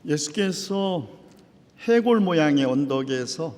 예수께서 해골 모양의 언덕에서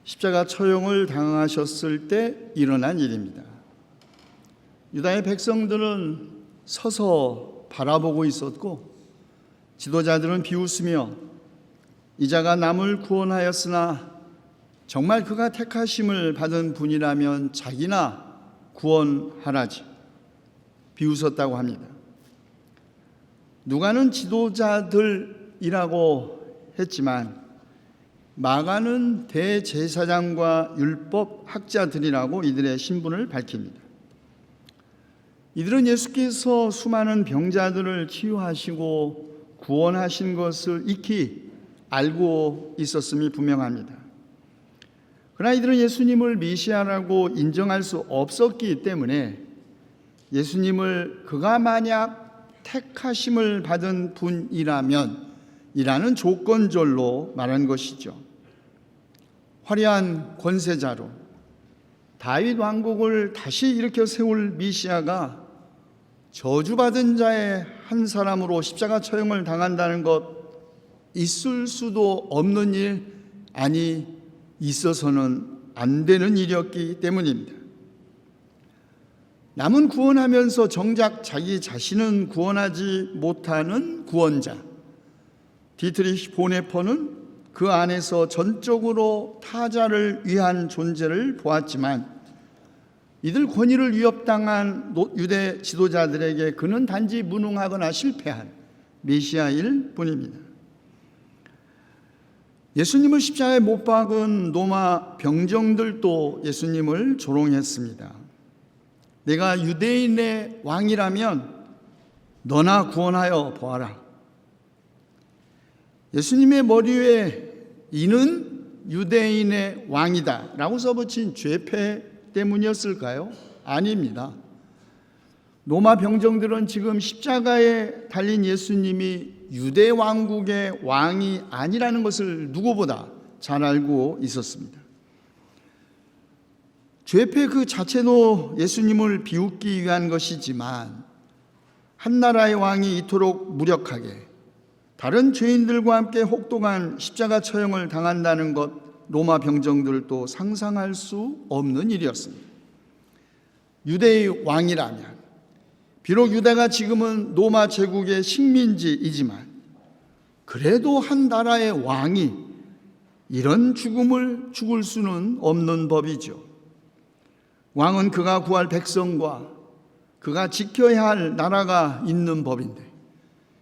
십자가 처형을 당하셨을 때 일어난 일입니다. 유다의 백성들은 서서 바라보고 있었고 지도자들은 비웃으며 이 자가 남을 구원하였으나 정말 그가 택하심을 받은 분이라면 자기나 구원하라지 비웃었다고 합니다. 누가는 지도자들이라고 했지만 마가는 대제사장과 율법 학자들이라고 이들의 신분을 밝힙니다. 이들은 예수께서 수많은 병자들을 치유하시고 구원하신 것을 익히 알고 있었음이 분명합니다. 그러나 이들은 예수님을 메시아라고 인정할 수 없었기 때문에 예수님을 그가 만약 택하심을 받은 분이라면 이라는 조건절로 말한 것이죠. 화려한 권세자로 다윗 왕국을 다시 일으켜 세울 메시아가 저주받은 자의 한 사람으로 십자가 처형을 당한다는 것 있을 수도 없는 일, 아니 있어서는 안 되는 일이었기 때문입니다. 남은 구원하면서 정작 자기 자신은 구원하지 못하는 구원자 디트리히 보네퍼는 그 안에서 전적으로 타자를 위한 존재를 보았지만 이들 권위를 위협당한 유대 지도자들에게 그는 단지 무능하거나 실패한 메시아일 뿐입니다. 예수님을 십자가에 못 박은 로마 병정들도 예수님을 조롱했습니다. 내가 유대인의 왕이라면 너나 구원하여 보아라. 예수님의 머리 위에 이는 유대인의 왕이다 라고 써붙인 죄패 때문이었을까요? 아닙니다. 로마 병정들은 지금 십자가에 달린 예수님이 유대 왕국의 왕이 아니라는 것을 누구보다 잘 알고 있었습니다. 죄패 그 자체도 예수님을 비웃기 위한 것이지만 한 나라의 왕이 이토록 무력하게 다른 죄인들과 함께 혹독한 십자가 처형을 당한다는 것 로마 병정들도 상상할 수 없는 일이었습니다. 유대의 왕이라면 비록 유다가 지금은 로마 제국의 식민지이지만 그래도 한 나라의 왕이 이런 죽음을 죽을 수는 없는 법이죠. 왕은 그가 구할 백성과 그가 지켜야 할 나라가 있는 법인데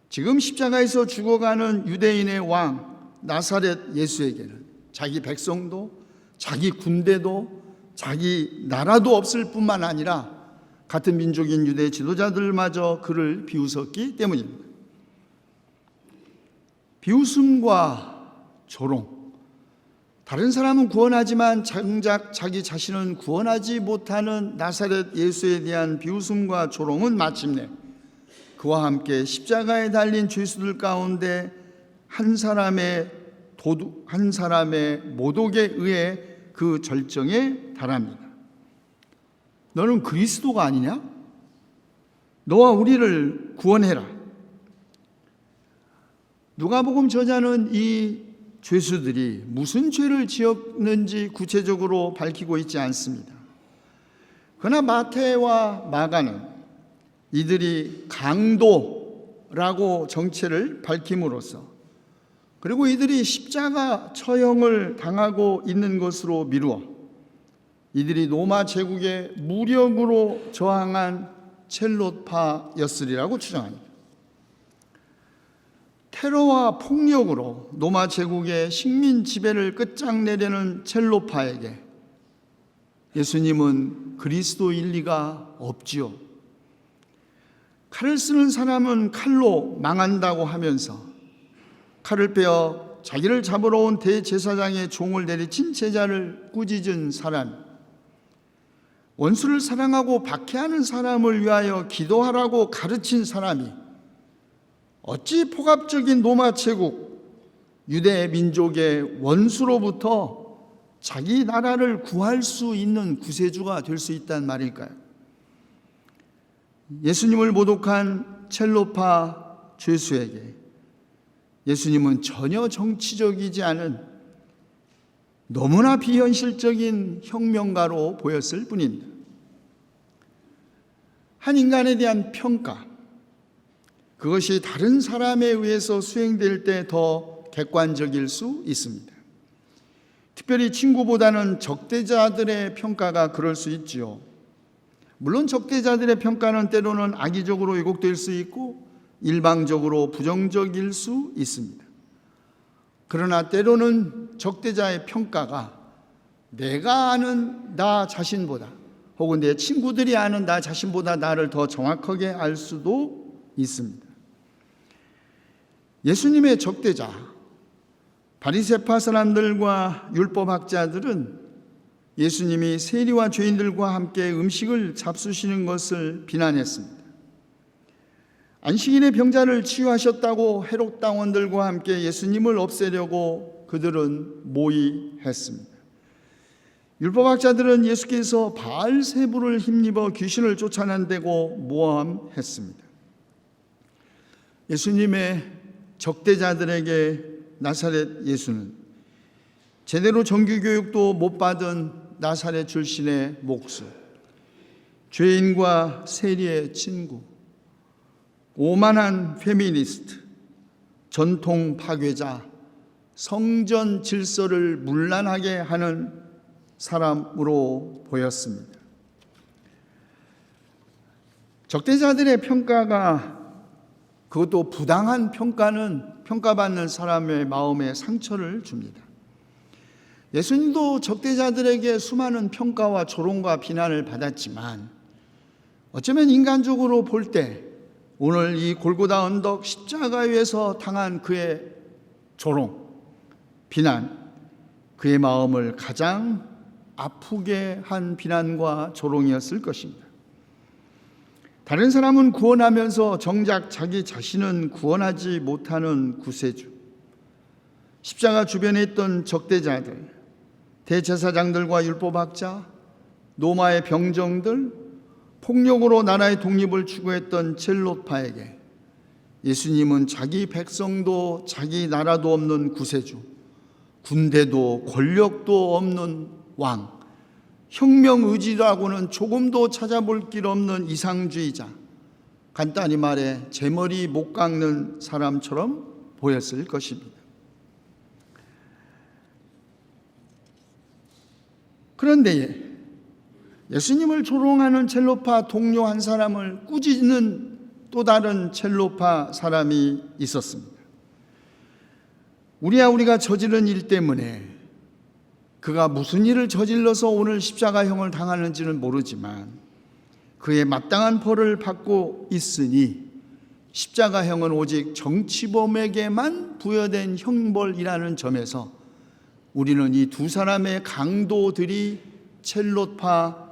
지금 십자가에서 죽어가는 유대인의 왕 나사렛 예수에게는 자기 백성도 자기 군대도 자기 나라도 없을 뿐만 아니라 같은 민족인 유대 지도자들마저 그를 비웃었기 때문입니다. 비웃음과 조롱, 다른 사람은 구원하지만 정작 자기 자신은 구원하지 못하는 나사렛 예수에 대한 비웃음과 조롱은 마침내 그와 함께 십자가에 달린 죄수들 가운데 한 사람의 모독에 의해 그 절정에 달합니다. 너는 그리스도가 아니냐? 너와 우리를 구원해라. 누가복음 저자는 이 죄수들이 무슨 죄를 지었는지 구체적으로 밝히고 있지 않습니다. 그러나 마태와 마가는 이들이 강도라고 정체를 밝힘으로써 그리고 이들이 십자가 처형을 당하고 있는 것으로 미루어 이들이 로마 제국의 무력으로 저항한 첼롯파였으리라고 추정합니다. 테러와 폭력으로 로마 제국의 식민 지배를 끝장내려는 첼롯파에게 예수님은 그리스도일 리가 없지요. 칼을 쓰는 사람은 칼로 망한다고 하면서 칼을 빼어 자기를 잡으러 온 대제사장의 종을 내리친 제자를 꾸짖은 사람, 원수를 사랑하고 박해하는 사람을 위하여 기도하라고 가르친 사람이 어찌 폭압적인 로마 제국, 유대 민족의 원수로부터 자기 나라를 구할 수 있는 구세주가 될 수 있단 말일까요? 예수님을 모독한 첼로파 죄수에게 예수님은 전혀 정치적이지 않은 너무나 비현실적인 혁명가로 보였을 뿐입니다. 한 인간에 대한 평가, 그것이 다른 사람에 의해서 수행될 때 더 객관적일 수 있습니다. 특별히 친구보다는 적대자들의 평가가 그럴 수 있지요. 물론 적대자들의 평가는 때로는 악의적으로 왜곡될 수 있고 일방적으로 부정적일 수 있습니다. 그러나 때로는 적대자의 평가가 내가 아는 나 자신보다 혹은 내 친구들이 아는 나 자신보다 나를 더 정확하게 알 수도 있습니다. 예수님의 적대자 바리새파 사람들과 율법학자들은 예수님이 세리와 죄인들과 함께 음식을 잡수시는 것을 비난했습니다. 안식일에 병자를 치유하셨다고 헤롯 당원들과 함께 예수님을 없애려고 그들은 모의했습니다. 율법학자들은 예수께서 바알세부를 힘입어 귀신을 쫓아낸다고 모함했습니다. 예수님의 적대자들에게 나사렛 예수는 제대로 정규교육도 못 받은 나사렛 출신의 목수, 죄인과 세리의 친구, 오만한 페미니스트, 전통 파괴자, 성전 질서를 문란하게 하는 사람으로 보였습니다. 적대자들의 평가가, 그것도 부당한 평가는 평가받는 사람의 마음에 상처를 줍니다. 예수님도 적대자들에게 수많은 평가와 조롱과 비난을 받았지만 어쩌면 인간적으로 볼 때 오늘 이 골고다 언덕 십자가 위에서 당한 그의 조롱, 비난, 그의 마음을 가장 아프게 한 비난과 조롱이었을 것입니다. 다른 사람은 구원하면서 정작 자기 자신은 구원하지 못하는 구세주, 십자가 주변에 있던 적대자들, 대제사장들과 율법학자, 로마의 병정들, 폭력으로 나라의 독립을 추구했던 젤롯파에게 예수님은 자기 백성도 자기 나라도 없는 구세주, 군대도 권력도 없는 왕, 혁명 의지라고는 조금도 찾아볼 길 없는 이상주의자, 간단히 말해 제 머리 못 깎는 사람처럼 보였을 것입니다. 그런데 예수님을 조롱하는 첼로파 동료 한 사람을 꾸짖는 또 다른 첼로파 사람이 있었습니다. 우리가 저지른 일 때문에 그가 무슨 일을 저질러서 오늘 십자가형을 당하는지는 모르지만 그의 마땅한 벌을 받고 있으니 십자가형은 오직 정치범에게만 부여된 형벌이라는 점에서 우리는 이 두 사람의 강도들이 첼롯파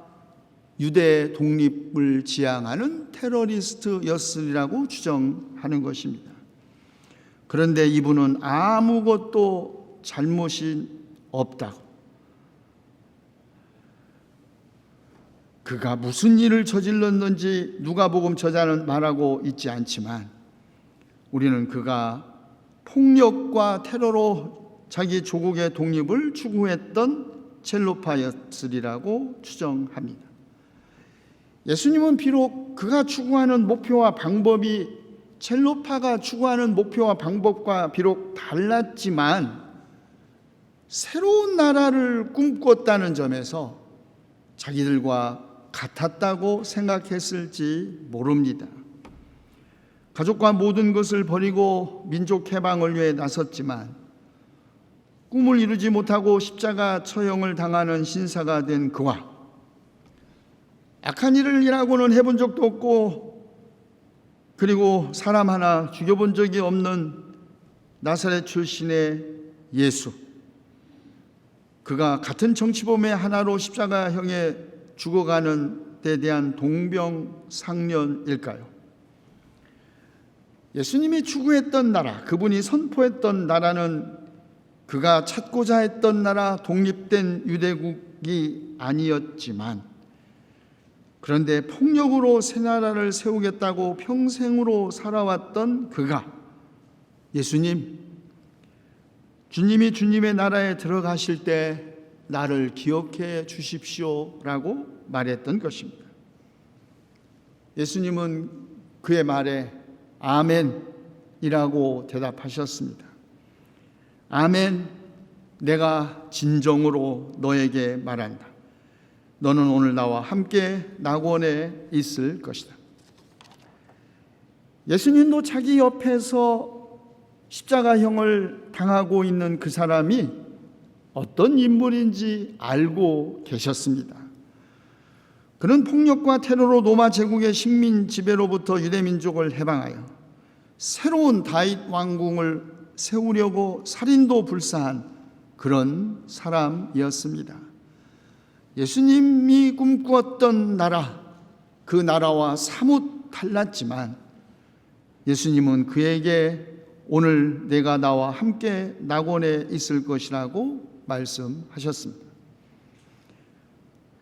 유대 독립을 지향하는 테러리스트였으리라고 추정하는 것입니다. 그런데 이분은 아무것도 잘못이 없다고, 그가 무슨 일을 저질렀는지 누가복음 저자는 말하고 있지 않지만 우리는 그가 폭력과 테러로 자기 조국의 독립을 추구했던 첼로파였으리라고 추정합니다. 예수님은 비록 그가 추구하는 목표와 방법이 첼로파가 추구하는 목표와 방법과 비록 달랐지만 새로운 나라를 꿈꿨다는 점에서 자기들과 같았다고 생각했을지 모릅니다. 가족과 모든 것을 버리고 민족 해방을 위해 나섰지만 꿈을 이루지 못하고 십자가 처형을 당하는 신사가 된 그와 악한 일을 일하고는 해본 적도 없고 그리고 사람 하나 죽여본 적이 없는 나사렛 출신의 예수, 그가 같은 정치범의 하나로 십자가형에 죽어가는 데 대한 동병상련일까요? 예수님이 추구했던 나라, 그분이 선포했던 나라는 그가 찾고자 했던 나라, 독립된 유대국이 아니었지만 그런데 폭력으로 새 나라를 세우겠다고 평생으로 살아왔던 그가 예수님, 주님이 주님의 나라에 들어가실 때 나를 기억해 주십시오라고 말했던 것입니다. 예수님은 그의 말에 아멘이라고 대답하셨습니다. 아멘, 내가 진정으로 너에게 말한다. 너는 오늘 나와 함께 낙원에 있을 것이다. 예수님도 자기 옆에서 십자가형을 당하고 있는 그 사람이 어떤 인물인지 알고 계셨습니다. 그는 폭력과 테러로 로마 제국의 식민 지배로부터 유대민족을 해방하여 새로운 다윗 왕궁을 세우려고 살인도 불사한 그런 사람이었습니다. 예수님이 꿈꾸었던 나라, 그 나라와 사뭇 달랐지만 예수님은 그에게 오늘 내가 나와 함께 낙원에 있을 것이라고 말씀하셨습니다.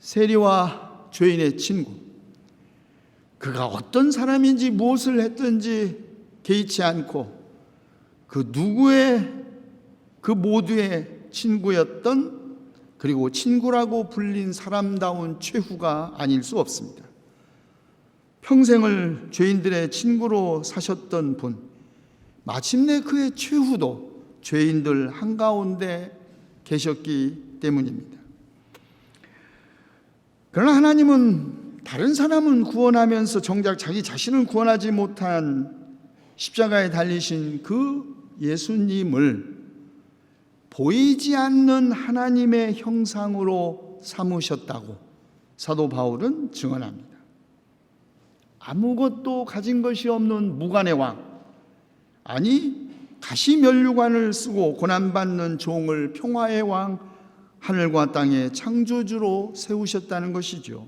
세리와 죄인의 친구, 그가 어떤 사람인지 무엇을 했든지 개의치 않고 그 모두의 친구였던, 그리고 친구라고 불린 사람다운 최후가 아닐 수 없습니다. 평생을 죄인들의 친구로 사셨던 분, 마침내 그의 최후도 죄인들 한가운데 계셨기 때문입니다. 그러나 하나님은 다른 사람은 구원하면서 정작 자기 자신을 구원하지 못한 십자가에 달리신 그 예수님을 보이지 않는 하나님의 형상으로 삼으셨다고 사도 바울은 증언합니다. 아무것도 가진 것이 없는 무관의 왕, 아니 가시면류관을 쓰고 고난받는 종을 평화의 왕, 하늘과 땅의 창조주로 세우셨다는 것이죠.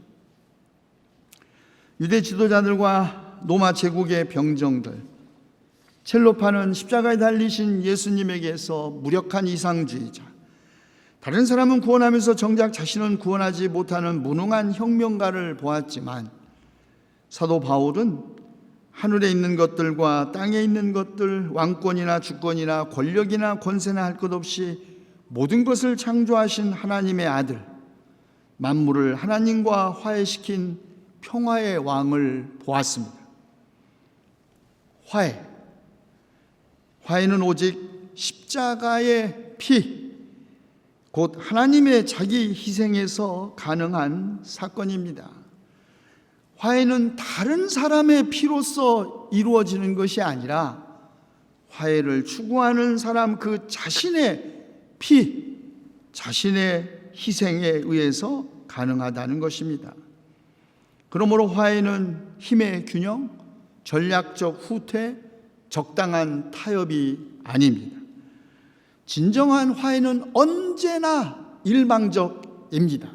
유대 지도자들과 로마 제국의 병정들, 첼로파는 십자가에 달리신 예수님에게서 무력한 이상주의자, 다른 사람은 구원하면서 정작 자신은 구원하지 못하는 무능한 혁명가를 보았지만 사도 바울은 하늘에 있는 것들과 땅에 있는 것들, 왕권이나 주권이나 권력이나 권세나 할 것 없이 모든 것을 창조하신 하나님의 아들, 만물을 하나님과 화해시킨 평화의 왕을 보았습니다. 화해는 오직 십자가의 피, 곧 하나님의 자기 희생에서 가능한 사건입니다. 화해는 다른 사람의 피로서 이루어지는 것이 아니라 화해를 추구하는 사람 그 자신의 피, 자신의 희생에 의해서 가능하다는 것입니다. 그러므로 화해는 힘의 균형, 전략적 후퇴, 적당한 타협이 아닙니다. 진정한 화해는 언제나 일방적입니다.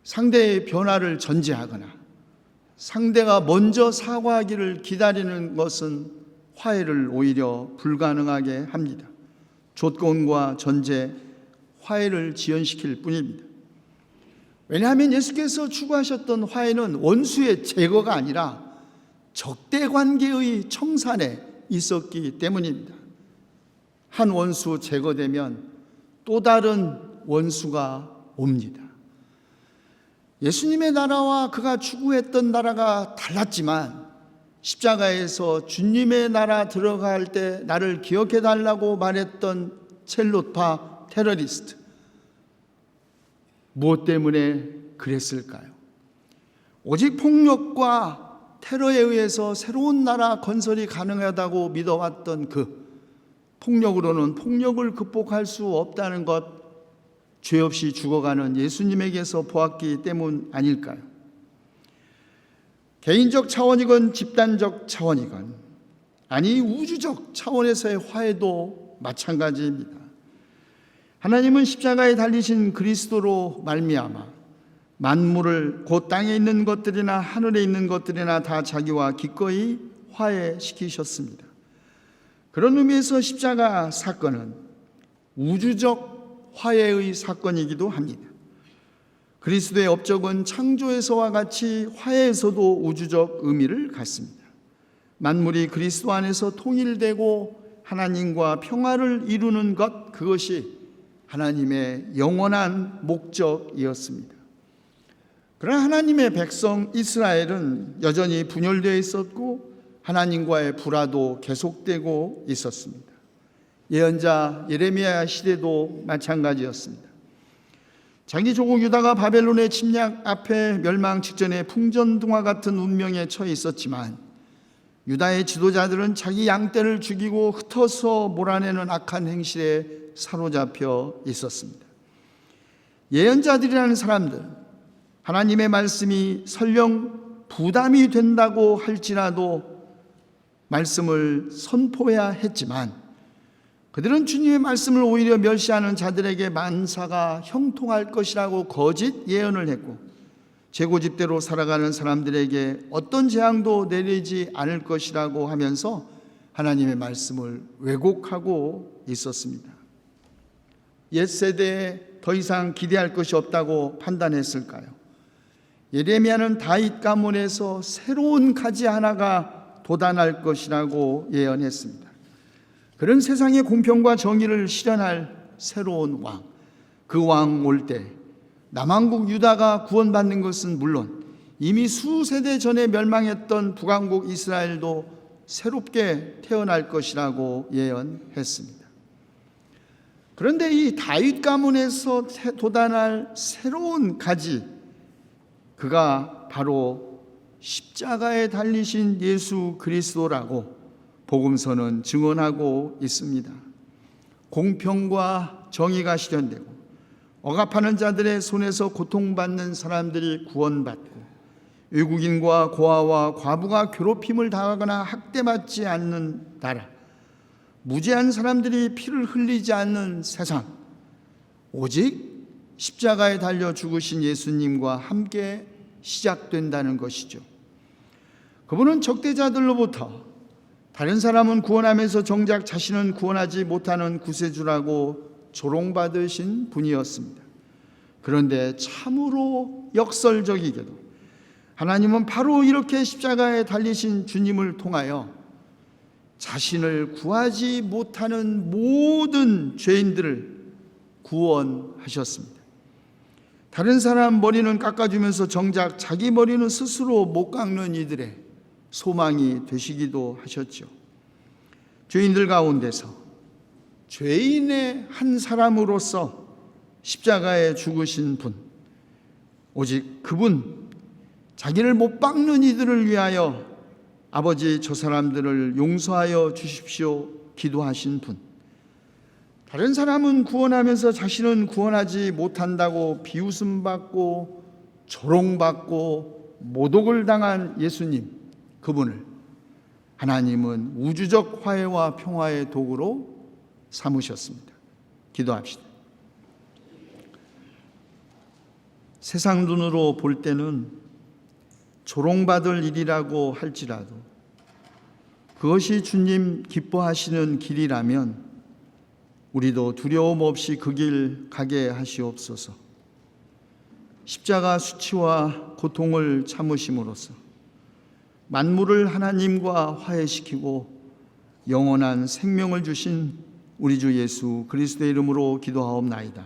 상대의 변화를 전제하거나 상대가 먼저 사과하기를 기다리는 것은 화해를 오히려 불가능하게 합니다. 조건과 전제, 화해를 지연시킬 뿐입니다. 왜냐하면 예수께서 추구하셨던 화해는 원수의 제거가 아니라 적대 관계의 청산에 있었기 때문입니다. 한 원수 제거되면 또 다른 원수가 옵니다. 예수님의 나라와 그가 추구했던 나라가 달랐지만 십자가에서 주님의 나라 들어갈 때 나를 기억해 달라고 말했던 첼로파 테러리스트, 무엇 때문에 그랬을까요? 오직 폭력과 테러에 의해서 새로운 나라 건설이 가능하다고 믿어왔던 그 폭력으로는 폭력을 극복할 수 없다는 것, 죄 없이 죽어가는 예수님에게서 보았기 때문 아닐까요? 개인적 차원이건 집단적 차원이건, 아니 우주적 차원에서의 화해도 마찬가지입니다. 하나님은 십자가에 달리신 그리스도로 말미암아 만물을, 곧 땅에 있는 것들이나 하늘에 있는 것들이나 다 자기와 기꺼이 화해시키셨습니다. 그런 의미에서 십자가 사건은 우주적 화해의 사건이기도 합니다. 그리스도의 업적은 창조에서와 같이 화해에서도 우주적 의미를 갖습니다. 만물이 그리스도 안에서 통일되고 하나님과 평화를 이루는 것, 그것이 하나님의 영원한 목적이었습니다. 그러나 하나님의 백성 이스라엘은 여전히 분열되어 있었고 하나님과의 불화도 계속되고 있었습니다. 예언자 예레미야 시대도 마찬가지였습니다. 자기 조국 유다가 바벨론의 침략 앞에 멸망 직전에 풍전등화 같은 운명에 처해 있었지만 유다의 지도자들은 자기 양떼를 죽이고 흩어서 몰아내는 악한 행실에 사로잡혀 있었습니다. 예언자들이라는 사람들, 하나님의 말씀이 설령 부담이 된다고 할지라도 말씀을 선포해야 했지만 그들은 주님의 말씀을 오히려 멸시하는 자들에게 만사가 형통할 것이라고 거짓 예언을 했고 재고집대로 살아가는 사람들에게 어떤 재앙도 내리지 않을 것이라고 하면서 하나님의 말씀을 왜곡하고 있었습니다. 옛 세대에 더 이상 기대할 것이 없다고 판단했을까요? 예레미야는 다윗 가문에서 새로운 가지 하나가 돋아날 것이라고 예언했습니다. 그런 세상의 공평과 정의를 실현할 새로운 왕, 그 왕 올 때 남왕국 유다가 구원받는 것은 물론 이미 수세대 전에 멸망했던 북왕국 이스라엘도 새롭게 태어날 것이라고 예언했습니다. 그런데 이 다윗 가문에서 돋아날 새로운 가지, 그가 바로 십자가에 달리신 예수 그리스도라고 복음서는 증언하고 있습니다. 공평과 정의가 실현되고 억압하는 자들의 손에서 고통받는 사람들이 구원받고 외국인과 고아와 과부가 괴롭힘을 당하거나 학대받지 않는 나라, 무죄한 사람들이 피를 흘리지 않는 세상, 오직 십자가에 달려 죽으신 예수님과 함께 시작된다는 것이죠. 그분은 적대자들로부터 다른 사람은 구원하면서 정작 자신은 구원하지 못하는 구세주라고 조롱받으신 분이었습니다. 그런데 참으로 역설적이게도 하나님은 바로 이렇게 십자가에 달리신 주님을 통하여 자신을 구하지 못하는 모든 죄인들을 구원하셨습니다. 다른 사람 머리는 깎아주면서 정작 자기 머리는 스스로 못 깎는 이들의 소망이 되시기도 하셨죠. 죄인들 가운데서 죄인의 한 사람으로서 십자가에 죽으신 분, 오직 그분, 자기를 못 박는 이들을 위하여 아버지 저 사람들을 용서하여 주십시오 기도하신 분, 다른 사람은 구원하면서 자신은 구원하지 못한다고 비웃음받고 조롱받고 모독을 당한 예수님, 그분을 하나님은 우주적 화해와 평화의 도구로 삼으셨습니다. 기도합시다. 세상 눈으로 볼 때는 조롱받을 일이라고 할지라도 그것이 주님 기뻐하시는 길이라면 우리도 두려움 없이 그 길 가게 하시옵소서. 십자가 수치와 고통을 참으심으로써 만물을 하나님과 화해시키고 영원한 생명을 주신 우리 주 예수 그리스도의 이름으로 기도하옵나이다.